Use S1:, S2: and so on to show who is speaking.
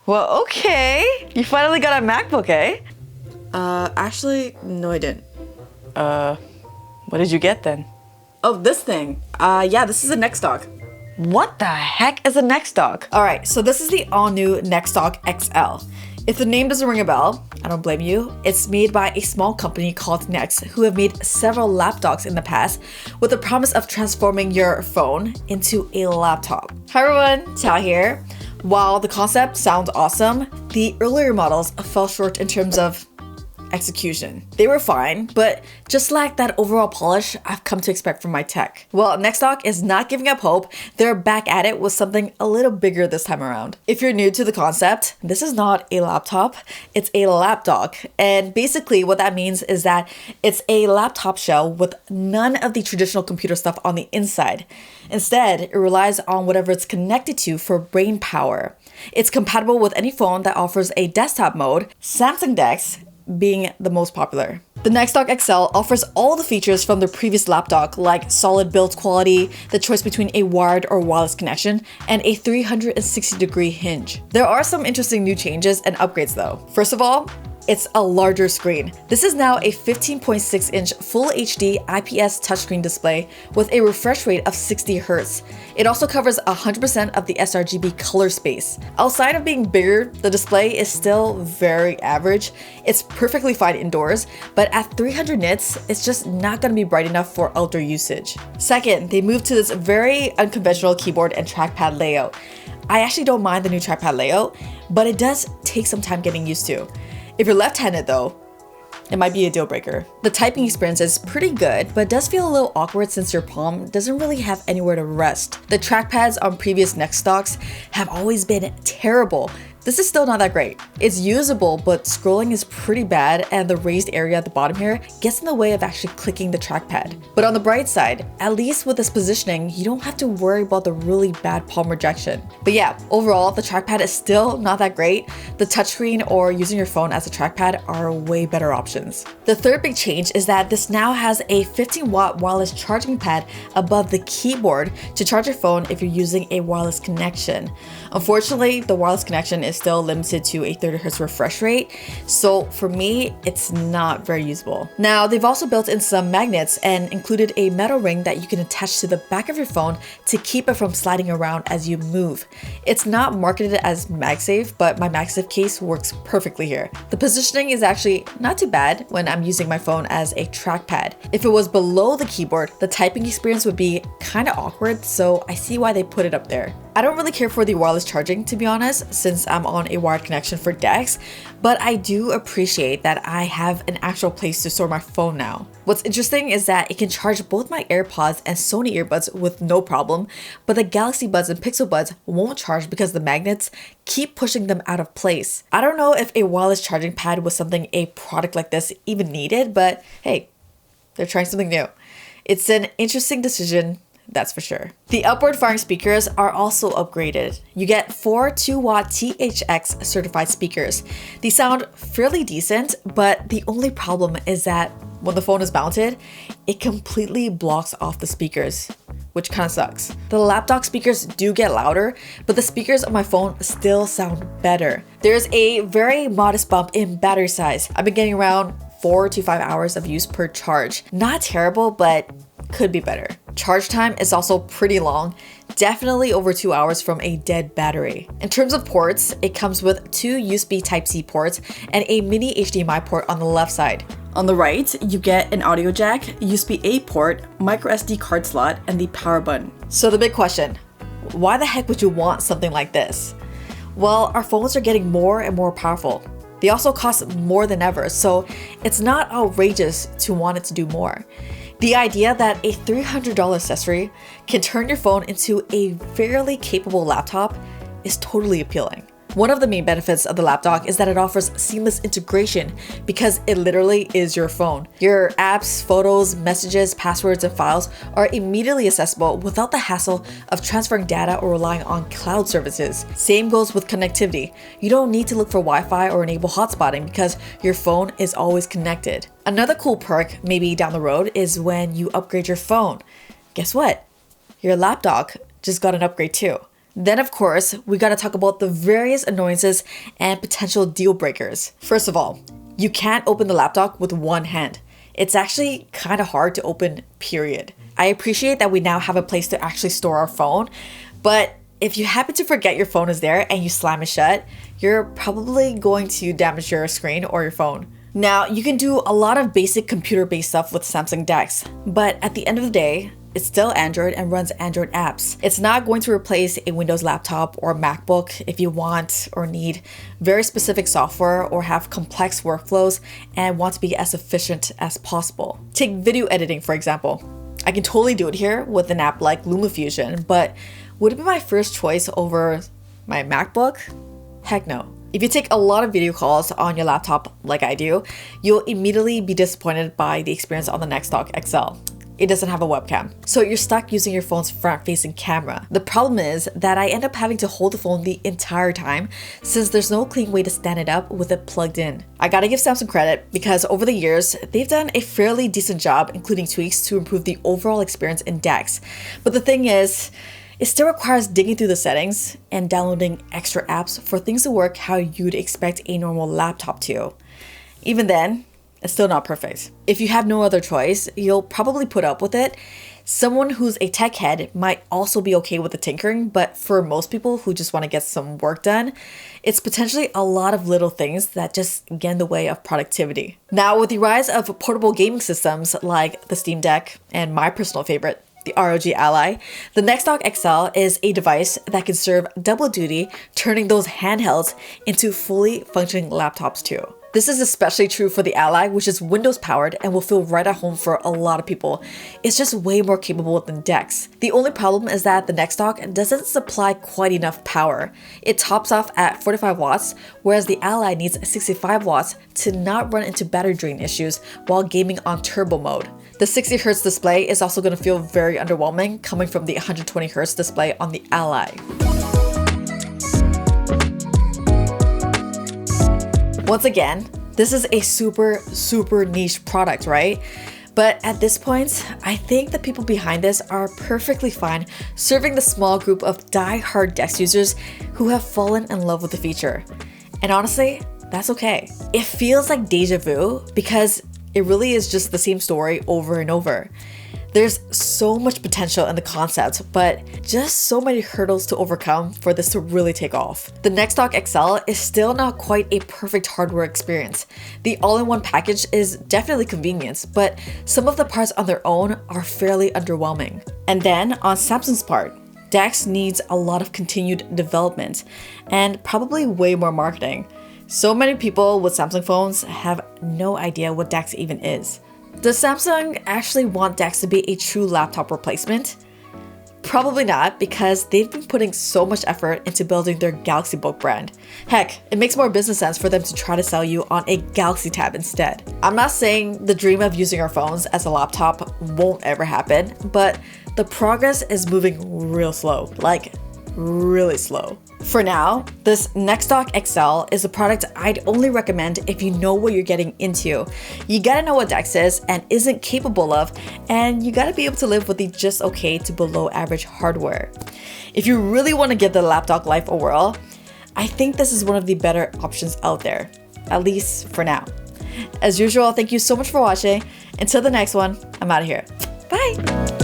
S1: Well, okay. You finally got a MacBook, eh?
S2: Actually, no I didn't.
S1: What did you get then?
S2: Oh, this thing. Yeah, this is a NexDock.
S1: What the heck is a NexDock?
S2: Alright, so this is the all-new NexDock XL. If the name doesn't ring a bell, I don't blame you. It's made by a small company called Nex, who have made several lapdocs in the past with the promise of transforming your phone into a laptop. Hi everyone, Thao here. While the concept sounds awesome, the earlier models fell short in terms of execution. They were fine, but just lacked that overall polish I've come to expect from my tech. Well, NexDock is not giving up hope. They're back at it with something a little bigger this time around. If you're new to the concept, this is not a laptop, it's a lapdock. And basically what that means is that it's a laptop shell with none of the traditional computer stuff on the inside. Instead, it relies on whatever it's connected to for brain power. It's compatible with any phone that offers a desktop mode, Samsung DeX being the most popular. The NexDock XL offers all the features from the previous lapdock, like solid build quality, the choice between a wired or wireless connection, and a 360-degree hinge. There are some interesting new changes and upgrades though. First of all, it's a larger screen. This is now a 15.6-inch Full HD IPS touchscreen display with a refresh rate of 60 Hz. It also covers 100% of the sRGB color space. Outside of being bigger, the display is still very average. It's perfectly fine indoors, but at 300 nits, it's just not gonna be bright enough for outdoor usage. Second, they moved to this very unconventional keyboard and trackpad layout. I actually don't mind the new trackpad layout, but it does take some time getting used to. If you're left-handed though, it might be a deal breaker. The typing experience is pretty good, but does feel a little awkward since your palm doesn't really have anywhere to rest. The trackpads on previous NexDocks have always been terrible. This is still not that great. It's usable, but scrolling is pretty bad and the raised area at the bottom here gets in the way of actually clicking the trackpad. But on the bright side, at least with this positioning, you don't have to worry about the really bad palm rejection. But yeah, overall, the trackpad is still not that great. The touchscreen or using your phone as a trackpad are way better options. The third big change is that this now has a 15-watt wireless charging pad above the keyboard to charge your phone if you're using a wireless connection. Unfortunately, the wireless connection is still limited to a 30 Hz refresh rate, so for me, it's not very usable. Now, they've also built in some magnets and included a metal ring that you can attach to the back of your phone to keep it from sliding around as you move. It's not marketed as MagSafe, but my MagSafe case works perfectly here. The positioning is actually not too bad when I'm using my phone as a trackpad. If it was below the keyboard, the typing experience would be kind of awkward, so I see why they put it up there. I don't really care for the wireless charging, to be honest, since I'm on a wired connection for DeX, but I do appreciate that I have an actual place to store my phone now. What's interesting is that it can charge both my AirPods and Sony earbuds with no problem, but the Galaxy Buds and Pixel Buds won't charge because the magnets keep pushing them out of place. I don't know if a wireless charging pad was something a product like this even needed, but hey, they're trying something new. It's an interesting decision, that's for sure. The upward firing speakers are also upgraded. You get 4 2-watt THX certified speakers. These sound fairly decent, but the only problem is that when the phone is mounted, it completely blocks off the speakers, which kind of sucks. The lapdock speakers do get louder, but the speakers on my phone still sound better. There's a very modest bump in battery size. I've been getting around 4 to 5 hours of use per charge. Not terrible, but could be better. Charge time is also pretty long, definitely over 2 hours from a dead battery. In terms of ports, it comes with 2 USB Type-C ports and a mini HDMI port on the left side. On the right, you get an audio jack, USB-A port, micro SD card slot, and the power button. So the big question, why the heck would you want something like this? Well, our phones are getting more and more powerful. They also cost more than ever, so it's not outrageous to want it to do more. The idea that a $300 accessory can turn your phone into a fairly capable laptop is totally appealing. One of the main benefits of the lapdock is that it offers seamless integration because it literally is your phone. Your apps, photos, messages, passwords, and files are immediately accessible without the hassle of transferring data or relying on cloud services. Same goes with connectivity. You don't need to look for Wi-Fi or enable hotspotting because your phone is always connected. Another cool perk, maybe down the road, is when you upgrade your phone. Guess what? Your lapdock just got an upgrade too. Then of course, we gotta talk about the various annoyances and potential deal breakers. First of all, you can't open the lapdock with one hand. It's actually kind of hard to open, period. I appreciate that we now have a place to actually store our phone, but if you happen to forget your phone is there and you slam it shut, you're probably going to damage your screen or your phone. Now, you can do a lot of basic computer-based stuff with Samsung DeX, but at the end of the day, it's still Android and runs Android apps. It's not going to replace a Windows laptop or MacBook if you want or need very specific software or have complex workflows and want to be as efficient as possible. Take video editing, for example. I can totally do it here with an app like LumaFusion, but would it be my first choice over my MacBook? Heck no. If you take a lot of video calls on your laptop like I do, you'll immediately be disappointed by the experience on the NexDock XL. It doesn't have a webcam, so you're stuck using your phone's front-facing camera. The problem is that I end up having to hold the phone the entire time since there's no clean way to stand it up with it plugged in. I gotta give Samsung credit because over the years, they've done a fairly decent job including tweaks to improve the overall experience in DeX. But the thing is, it still requires digging through the settings and downloading extra apps for things to work how you'd expect a normal laptop to. Even then, it's still not perfect. If you have no other choice, you'll probably put up with it. Someone who's a tech head might also be okay with the tinkering, but for most people who just want to get some work done, it's potentially a lot of little things that just get in the way of productivity. Now, with the rise of portable gaming systems like the Steam Deck and my personal favorite, the ROG Ally, the NexDock XL is a device that can serve double duty, turning those handhelds into fully functioning laptops too. This is especially true for the Ally, which is Windows powered and will feel right at home for a lot of people. It's just way more capable than DeX. The only problem is that the NexDock doesn't supply quite enough power. It tops off at 45 watts, whereas the Ally needs 65 watts to not run into battery drain issues while gaming on turbo mode. The 60Hz display is also going to feel very underwhelming coming from the 120Hz display on the Ally. Once again, this is a super niche product, right? But at this point, I think the people behind this are perfectly fine serving the small group of die-hard DeX users who have fallen in love with the feature. And honestly, that's okay. It feels like deja vu because it really is just the same story over and over. There's so much potential in the concept, but just so many hurdles to overcome for this to really take off. The NexDock XL is still not quite a perfect hardware experience. The all-in-one package is definitely convenient, but some of the parts on their own are fairly underwhelming. And then on Samsung's part, DeX needs a lot of continued development and probably way more marketing. So many people with Samsung phones have no idea what DeX even is. Does Samsung actually want DeX to be a true laptop replacement? Probably not, because they've been putting so much effort into building their Galaxy Book brand. Heck, it makes more business sense for them to try to sell you on a Galaxy Tab instead. I'm not saying the dream of using our phones as a laptop won't ever happen, but the progress is moving real slow, like really slow. For now, this NexDock XL is a product I'd only recommend if you know what you're getting into. You gotta know what DeX is and isn't capable of, and you gotta be able to live with the just okay to below average hardware. If you really want to give the lapdog life a whirl, I think this is one of the better options out there, at least for now. As usual, thank you so much for watching. Until the next one, I'm out of here. Bye!